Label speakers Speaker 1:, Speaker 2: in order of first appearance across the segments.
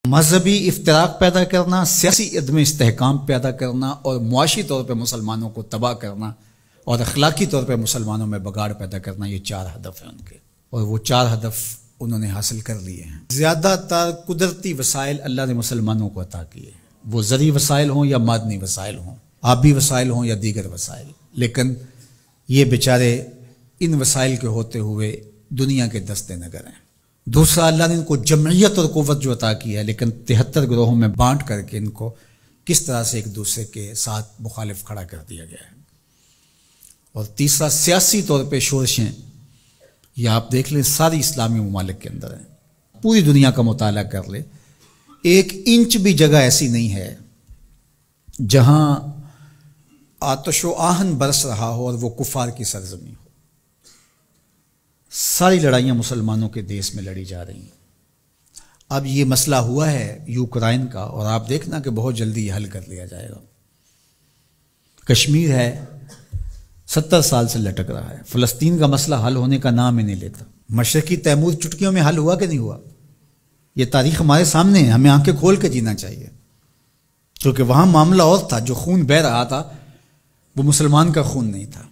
Speaker 1: مذہبی افتراق پیدا کرنا، سیاسی عدم استحکام پیدا کرنا اور معاشی طور پہ مسلمانوں کو تباہ کرنا اور اخلاقی طور پہ مسلمانوں میں بگاڑ پیدا کرنا، یہ 4 ہدف ہیں ان کے، اور وہ 4 ہدف انہوں نے حاصل کر لیے ہیں۔ زیادہ تر قدرتی وسائل اللہ نے مسلمانوں کو عطا کیے، وہ زرعی وسائل ہوں یا معدنی وسائل ہوں، آبی وسائل ہوں یا دیگر وسائل، لیکن یہ بیچارے ان وسائل کے ہوتے ہوئے دنیا کے دستے نگر ہیں۔ دوسرا، اللہ نے ان کو جمعیت اور قوت جو عطا کی ہے، لیکن 73 گروہوں میں بانٹ کر کے ان کو کس طرح سے ایک دوسرے کے ساتھ مخالف کھڑا کر دیا گیا ہے۔ اور تیسرا، سیاسی طور پہ شورشیں، یہ آپ دیکھ لیں ساری اسلامی ممالک کے اندر ہیں، پوری دنیا کا مطالعہ کر لیں، 1 انچ بھی جگہ ایسی نہیں ہے جہاں آتش و آہن برس رہا ہو اور وہ کفار کی سرزمین ہو۔ ساری لڑائیاں مسلمانوں کے دیس میں لڑی جا رہی ہیں۔ اب یہ مسئلہ ہوا ہے یوکرائن کا، اور آپ دیکھنا کہ بہت جلدی یہ حل کر لیا جائے گا۔ کشمیر ہے 70 سال سے لٹک رہا ہے، فلسطین کا مسئلہ حل ہونے کا نام ہی نہیں لیتا۔ مشرقی تیمور چٹکیوں میں حل ہوا کہ نہیں ہوا؟ یہ تاریخ ہمارے سامنے ہے، ہمیں آنکھیں کھول کے جینا چاہیے، کیونکہ وہاں معاملہ اور تھا، جو خون بہہ رہا تھا وہ مسلمان کا خون نہیں تھا،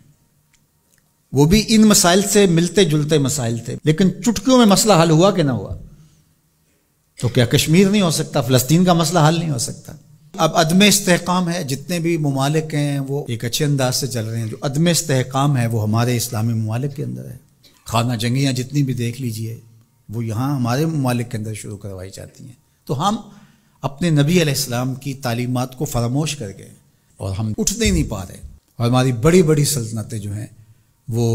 Speaker 1: وہ بھی ان مسائل سے ملتے جلتے مسائل تھے، لیکن چٹکیوں میں مسئلہ حل ہوا کہ نہ ہوا؟ تو کیا کشمیر نہیں ہو سکتا؟ فلسطین کا مسئلہ حل نہیں ہو سکتا؟ اب عدم استحکام ہے، جتنے بھی ممالک ہیں وہ ایک اچھے انداز سے چل رہے ہیں، جو عدم استحکام ہے وہ ہمارے اسلامی ممالک کے اندر ہے۔ خانہ جنگیاں جتنی بھی دیکھ لیجئے وہ یہاں ہمارے ممالک کے اندر شروع کروائی جاتی ہیں، تو ہم اپنے نبی علیہ السلام کی تعلیمات کو فراموش کر گئے اور ہم اٹھتے ہی نہیں پا رہے، اور ہماری بڑی بڑی سلطنتیں جو ہیں، وہ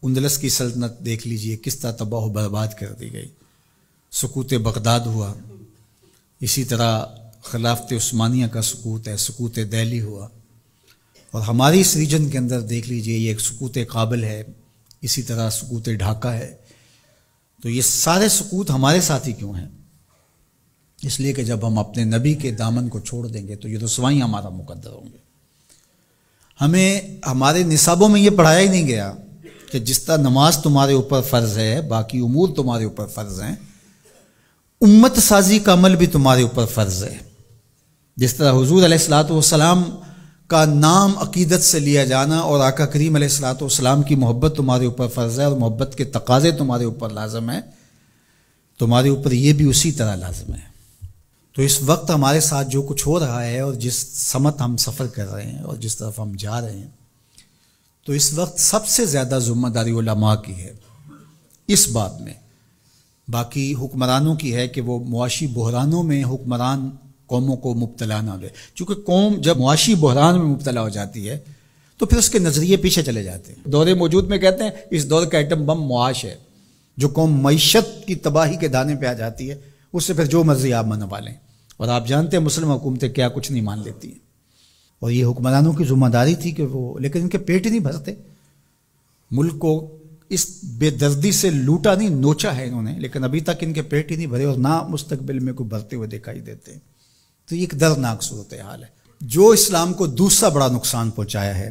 Speaker 1: اندلس کی سلطنت دیکھ لیجئے کس طرح تباہ و برباد کر دی گئی، سقوط بغداد ہوا، اسی طرح خلافت عثمانیہ کا سقوط ہے، سقوط دہلی ہوا، اور ہماری اس ریجن کے اندر دیکھ لیجئے یہ ایک سقوط کابل ہے، اسی طرح سقوط ڈھاکہ ہے۔ تو یہ سارے سقوط ہمارے ساتھ ہی کیوں ہیں؟ اس لیے کہ جب ہم اپنے نبی کے دامن کو چھوڑ دیں گے تو یہ رسوائیاں ہمارا مقدر ہوں گے۔ ہمیں ہمارے نصابوں میں یہ پڑھایا ہی نہیں گیا کہ جس طرح نماز تمہارے اوپر فرض ہے، باقی امور تمہارے اوپر فرض ہیں، امت سازی کا عمل بھی تمہارے اوپر فرض ہے۔ جس طرح حضور علیہ الصلوۃ والسلام کا نام عقیدت سے لیا جانا اور آقا کریم علیہ الصلوۃ والسلام کی محبت تمہارے اوپر فرض ہے اور محبت کے تقاضے تمہارے اوپر لازم ہیں، تمہارے اوپر یہ بھی اسی طرح لازم ہے۔ تو اس وقت ہمارے ساتھ جو کچھ ہو رہا ہے اور جس سمت ہم سفر کر رہے ہیں اور جس طرف ہم جا رہے ہیں، تو اس وقت سب سے زیادہ ذمہ داری علماء کی ہے اس بات میں، باقی حکمرانوں کی ہے کہ وہ معاشی بحرانوں میں حکمران قوموں کو مبتلا نہ دے، چونکہ قوم جب معاشی بحران میں مبتلا ہو جاتی ہے تو پھر اس کے نظریے پیچھے چلے جاتے ہیں۔ دور موجود میں کہتے ہیں اس دور کا ایٹم بم معاش ہے، جو قوم معیشت کی تباہی کے دانے پہ آ جاتی ہے اس سے پھر جو مرضی آپ منوا لیں، اور آپ جانتے ہیں مسلم حکومتیں کیا کچھ نہیں مان لیتی ہیں، اور یہ حکمرانوں کی ذمہ داری تھی کہ وہ، لیکن ان کے پیٹ ہی نہیں بھرتے، ملک کو اس بے دردی سے لوٹا نہیں، نوچا ہے انہوں نے، لیکن ابھی تک ان کے پیٹ ہی نہیں بھرے اور نہ مستقبل میں کوئی بھرتے ہوئے دکھائی دیتے ہیں۔ تو یہ ایک دردناک صورتحال ہے۔ جو اسلام کو دوسرا بڑا نقصان پہنچایا ہے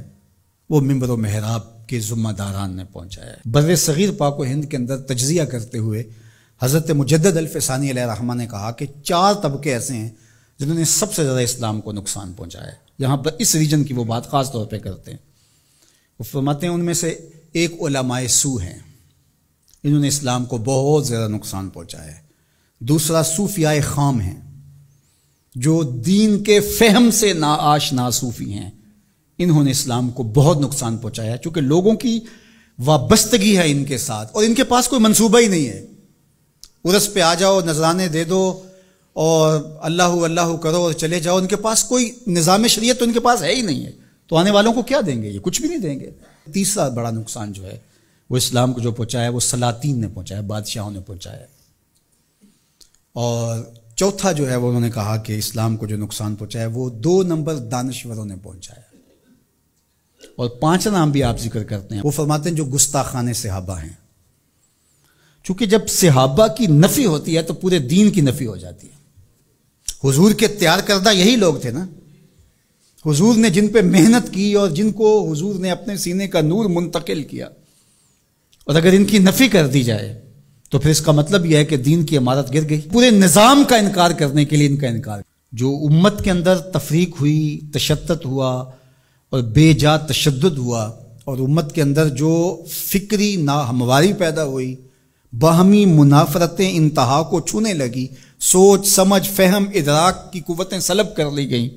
Speaker 1: وہ منبر و محراب کے ذمہ داران نے پہنچایا ہے۔ بر صغیر پاک و ہند کے اندر تجزیہ کرتے ہوئے حضرت مجدد الفسانی علیہ الرحمہ نے کہا کہ 4 طبقے ایسے ہیں جنہوں نے سب سے زیادہ اسلام کو نقصان پہنچایا ہے۔ یہاں پر اس ریجن کی وہ بات خاص طور پہ کرتے ہیں، وہ فرماتے ہیں ان میں سے ایک علماء سو ہیں، انہوں نے اسلام کو بہت زیادہ نقصان پہنچایا ہے۔ دوسرا صوفیاء خام ہیں، جو دین کے فہم سے ناآشنا صوفی ہیں، انہوں نے اسلام کو بہت نقصان پہنچایا ہے، چونکہ لوگوں کی وابستگی ہے ان کے ساتھ اور ان کے پاس کوئی منصوبہ ہی نہیں ہے۔ عرس پہ آ جاؤ، نذرانے دے دو اور اللہ اللہ کرو اور چلے جاؤ، ان کے پاس کوئی نظام شریعت تو ان کے پاس ہے ہی نہیں ہے، تو آنے والوں کو کیا دیں گے؟ یہ کچھ بھی نہیں دیں گے۔ تیسرا بڑا نقصان جو ہے وہ اسلام کو جو پہنچایا وہ سلاطین نے پہنچایا، بادشاہوں نے پہنچایا، اور چوتھا جو ہے وہ انہوں نے کہا کہ اسلام کو جو نقصان پہنچایا وہ 2 نمبر دانشوروں نے پہنچایا، اور 5 نام بھی آپ ذکر کرتے ہیں، وہ فرماتے ہیں جو گستاخان صحابہ ہیں، چونکہ جب صحابہ کی نفی ہوتی ہے تو پورے دین کی نفی ہو جاتی ہے۔ حضور کے تیار کردہ یہی لوگ تھے نا، حضور نے جن پہ محنت کی اور جن کو حضور نے اپنے سینے کا نور منتقل کیا، اور اگر ان کی نفی کر دی جائے تو پھر اس کا مطلب یہ ہے کہ دین کی عمارت گر گئی. پورے نظام کا انکار کرنے کے لیے ان کا انکار. جو امت کے اندر تفریق ہوئی، تشتت ہوا اور بے جا تشدد ہوا، اور امت کے اندر جو فکری ناہمواری پیدا ہوئی، باہمی منافرتیں انتہا کو چھونے لگی، سوچ سمجھ فہم ادراک کی قوتیں سلب کر لی گئیں،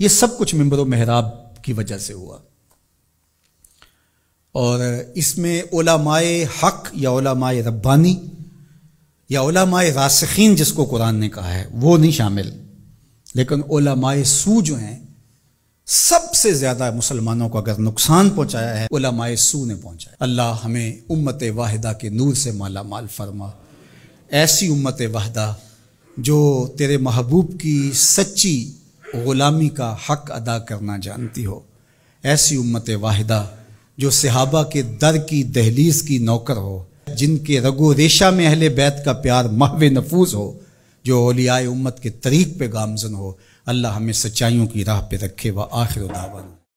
Speaker 1: یہ سب کچھ منبر و محراب کی وجہ سے ہوا. اور اس میں علماء حق یا علماء ربانی یا علماء راسخین جس کو قرآن نے کہا ہے وہ نہیں شامل، لیکن علماء سو جو ہیں سب سے زیادہ مسلمانوں کو اگر نقصان پہنچایا ہے علماء سو نے پہنچایا. اللہ ہمیں امت واحدہ کے نور سے مالا مال فرما، ایسی امت واحدہ جو تیرے محبوب کی سچی غلامی کا حق ادا کرنا جانتی ہو، ایسی امت واحدہ جو صحابہ کے در کی دہلیز کی نوکر ہو، جن کے رگ و ریشہ میں اہل بیت کا پیار محو نفوذ ہو، جو اولیاء امت کے طریق پہ گامزن ہو. اللہ ہمیں سچائیوں کی راہ پہ رکھے. وآخر دعوانا